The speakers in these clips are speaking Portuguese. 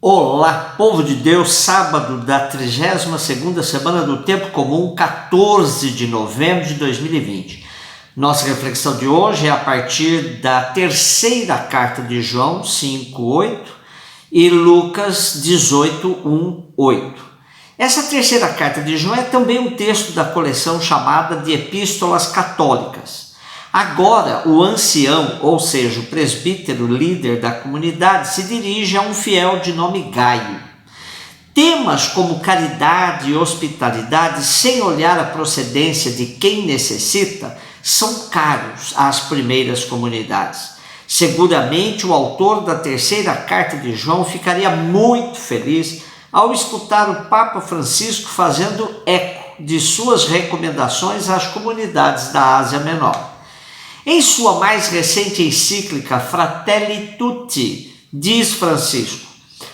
Olá, povo de Deus, sábado da 32ª semana do Tempo Comum, 14 de novembro de 2020. Nossa reflexão de hoje é a partir da terceira carta de João 5:8 e Lucas 18:1-8. Essa terceira carta de João é também um texto da coleção chamada de Epístolas Católicas. Agora, o ancião, ou seja, o presbítero líder da comunidade, se dirige a um fiel de nome Gaio. Temas como caridade e hospitalidade, sem olhar a procedência de quem necessita, são caros às primeiras comunidades. Seguramente, o autor da terceira carta de João ficaria muito feliz ao escutar o Papa Francisco fazendo eco de suas recomendações às comunidades da Ásia Menor. Em sua mais recente encíclica Fratelli Tutti, diz Francisco: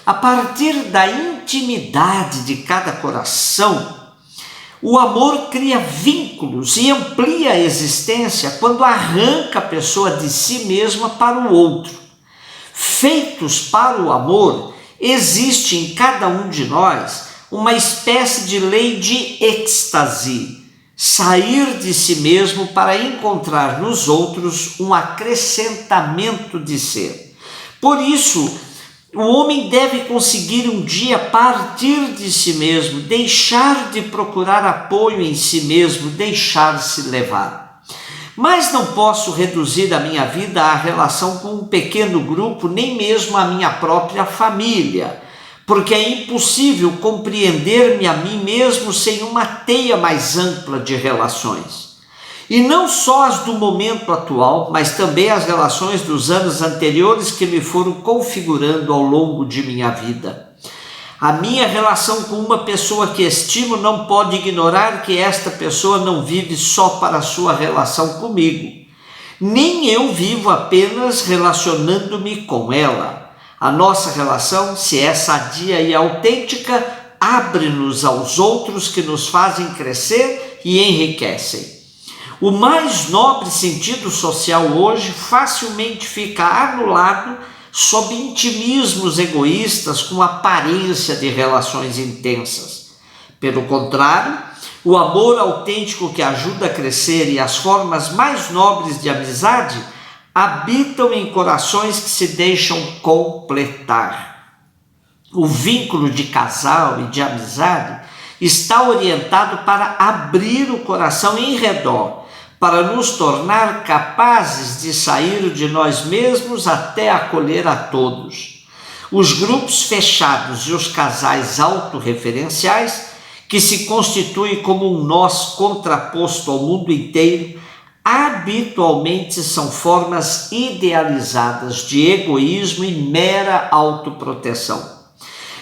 a partir da intimidade de cada coração, o amor cria vínculos e amplia a existência quando arranca a pessoa de si mesma para o outro. Feitos para o amor, existe em cada um de nós uma espécie de lei de êxtase, sair de si mesmo para encontrar nos outros um acrescentamento de ser. Por isso, o homem deve conseguir um dia partir de si mesmo, deixar de procurar apoio em si mesmo, deixar-se levar. Mas não posso reduzir a minha vida à relação com um pequeno grupo, nem mesmo a minha própria família, porque é impossível compreender-me a mim mesmo sem uma teia mais ampla de relações. E não só as do momento atual, mas também as relações dos anos anteriores que me foram configurando ao longo de minha vida. A minha relação com uma pessoa que estimo não pode ignorar que esta pessoa não vive só para a sua relação comigo. Nem eu vivo apenas relacionando-me com ela. A nossa relação, se é sadia e autêntica, abre-nos aos outros que nos fazem crescer e enriquecem. O mais nobre sentido social hoje facilmente fica anulado sob intimismos egoístas com aparência de relações intensas. Pelo contrário, o amor autêntico que ajuda a crescer e as formas mais nobres de amizade habitam em corações que se deixam completar. O vínculo de casal e de amizade está orientado para abrir o coração em redor, para nos tornar capazes de sair de nós mesmos até acolher a todos. Os grupos fechados e os casais autorreferenciais, que se constituem como um nós contraposto ao mundo inteiro, habitualmente são formas idealizadas de egoísmo e mera autoproteção.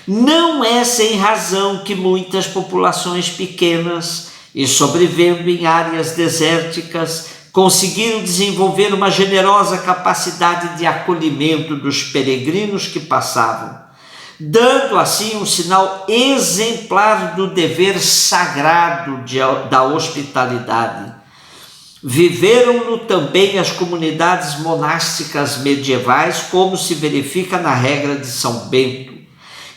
Não é sem razão que muitas populações pequenas e sobrevivendo em áreas desérticas conseguiram desenvolver uma generosa capacidade de acolhimento dos peregrinos que passavam, dando assim um sinal exemplar do dever sagrado da hospitalidade. Viveram-no também as comunidades monásticas medievais, como se verifica na regra de São Bento.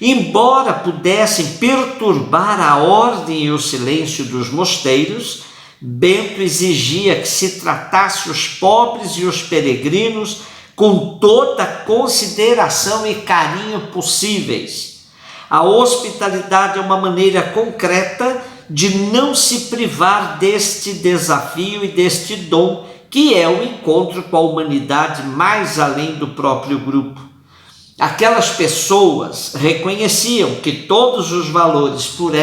Embora pudessem perturbar a ordem e o silêncio dos mosteiros, Bento exigia que se tratasse os pobres e os peregrinos com toda a consideração e carinho possíveis. A hospitalidade é uma maneira concreta de não se privar deste desafio e deste dom, que é o encontro com a humanidade mais além do próprio grupo. Aquelas pessoas reconheciam que todos os valores por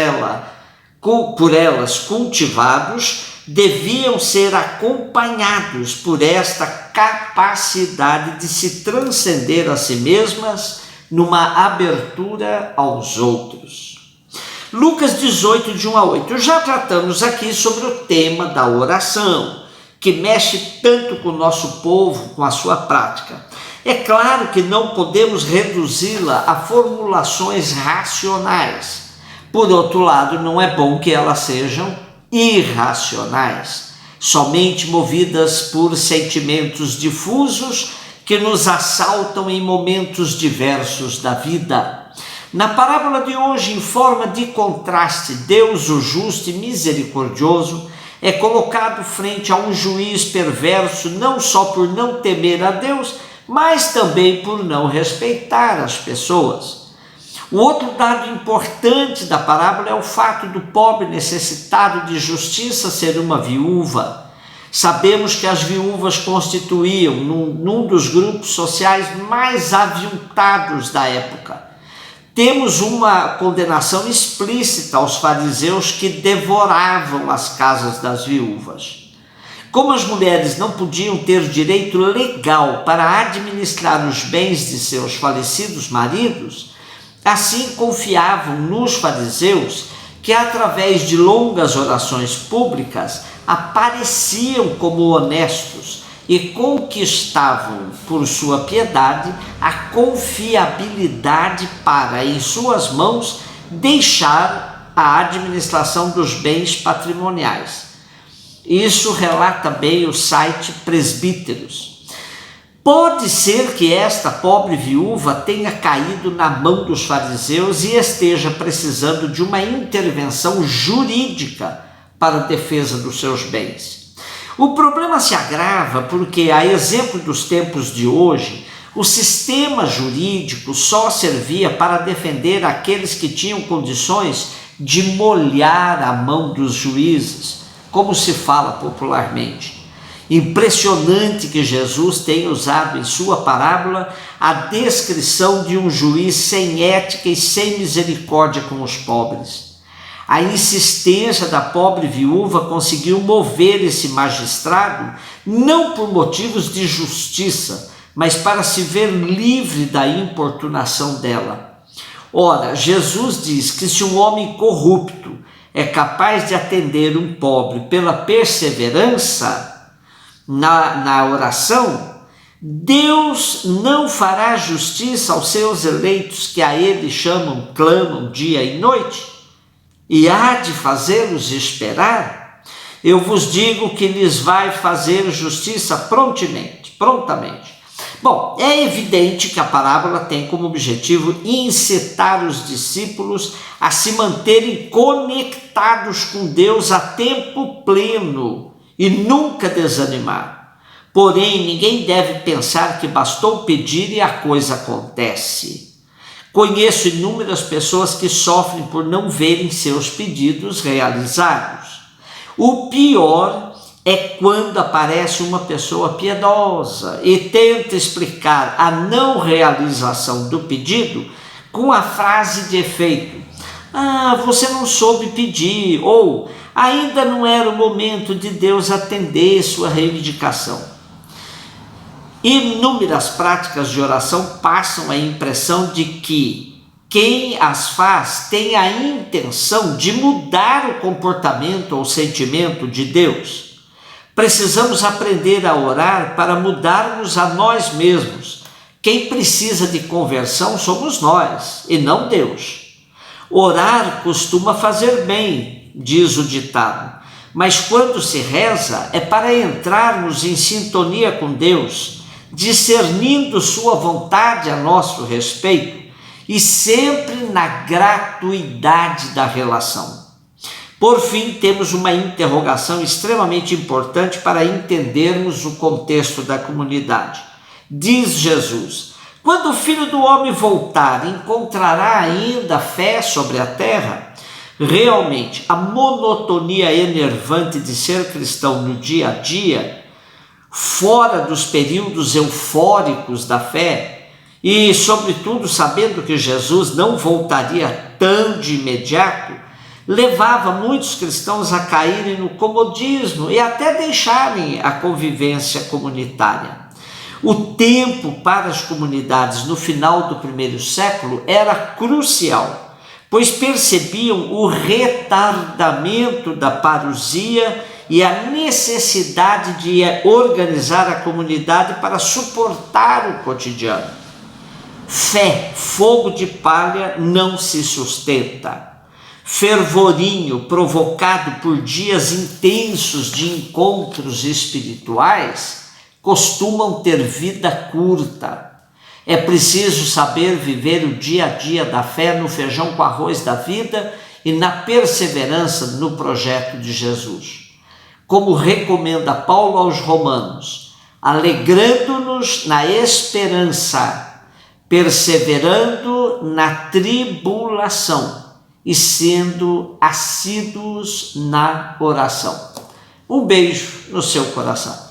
elas cultivados deviam ser acompanhados por esta capacidade de se transcender a si mesmas numa abertura aos outros. Lucas 18, de 1-8. Já tratamos aqui sobre o tema da oração, que mexe tanto com o nosso povo, com a sua prática. É claro que não podemos reduzi-la a formulações racionais. Por outro lado, não é bom que elas sejam irracionais, somente movidas por sentimentos difusos que nos assaltam em momentos diversos da vida. Na parábola de hoje, em forma de contraste, Deus, o justo e misericordioso, é colocado frente a um juiz perverso, não só por não temer a Deus, mas também por não respeitar as pessoas. O outro dado importante da parábola é o fato do pobre necessitado de justiça ser uma viúva. Sabemos que as viúvas constituíam num dos grupos sociais mais aviltados da época. Temos uma condenação explícita aos fariseus que devoravam as casas das viúvas. Como as mulheres não podiam ter direito legal para administrar os bens de seus falecidos maridos, assim confiavam nos fariseus que, através de longas orações públicas, apareciam como honestos e conquistavam por sua piedade a confiabilidade para, em suas mãos, deixar a administração dos bens patrimoniais. Isso relata bem o site Presbíteros. Pode ser que esta pobre viúva tenha caído na mão dos fariseus e esteja precisando de uma intervenção jurídica para a defesa dos seus bens. O problema se agrava porque, a exemplo dos tempos de hoje, o sistema jurídico só servia para defender aqueles que tinham condições de molhar a mão dos juízes, como se fala popularmente. Impressionante que Jesus tenha usado em sua parábola a descrição de um juiz sem ética e sem misericórdia com os pobres. A insistência da pobre viúva conseguiu mover esse magistrado não por motivos de justiça, mas para se ver livre da importunação dela. Ora, Jesus diz que se um homem corrupto é capaz de atender um pobre pela perseverança na oração, Deus não fará justiça aos seus eleitos que a Ele clamam dia e noite? E há de fazê-los esperar? Eu vos digo que lhes vai fazer justiça prontamente. Bom, é evidente que a parábola tem como objetivo incitar os discípulos a se manterem conectados com Deus a tempo pleno e nunca desanimar. Porém, ninguém deve pensar que bastou pedir e a coisa acontece. Conheço inúmeras pessoas que sofrem por não verem seus pedidos realizados. O pior é quando aparece uma pessoa piedosa e tenta explicar a não realização do pedido com a frase de efeito: você não soube pedir, ou ainda não era o momento de Deus atender sua reivindicação. Inúmeras práticas de oração passam a impressão de que quem as faz tem a intenção de mudar o comportamento ou sentimento de Deus. Precisamos aprender a orar para mudarmos a nós mesmos. Quem precisa de conversão somos nós e não Deus. Orar costuma fazer bem, diz o ditado, mas quando se reza é para entrarmos em sintonia com Deus, discernindo sua vontade a nosso respeito e sempre na gratuidade da relação. Por fim, temos uma interrogação extremamente importante para entendermos o contexto da comunidade. Diz Jesus: quando o Filho do Homem voltar, encontrará ainda fé sobre a terra? Realmente, a monotonia enervante de ser cristão no dia a dia, fora dos períodos eufóricos da fé, e sobretudo sabendo que Jesus não voltaria tão de imediato, levava muitos cristãos a caírem no comodismo e até deixarem a convivência comunitária. O tempo para as comunidades no final do primeiro século era crucial, pois percebiam o retardamento da parousia e a necessidade de organizar a comunidade para suportar o cotidiano. Fé, fogo de palha, não se sustenta. Fervorinho provocado por dias intensos de encontros espirituais costumam ter vida curta. É preciso saber viver o dia a dia da fé no feijão com arroz da vida e na perseverança no projeto de Jesus. Como recomenda Paulo aos Romanos, alegrando-nos na esperança, perseverando na tribulação e sendo assíduos na oração. Um beijo no seu coração.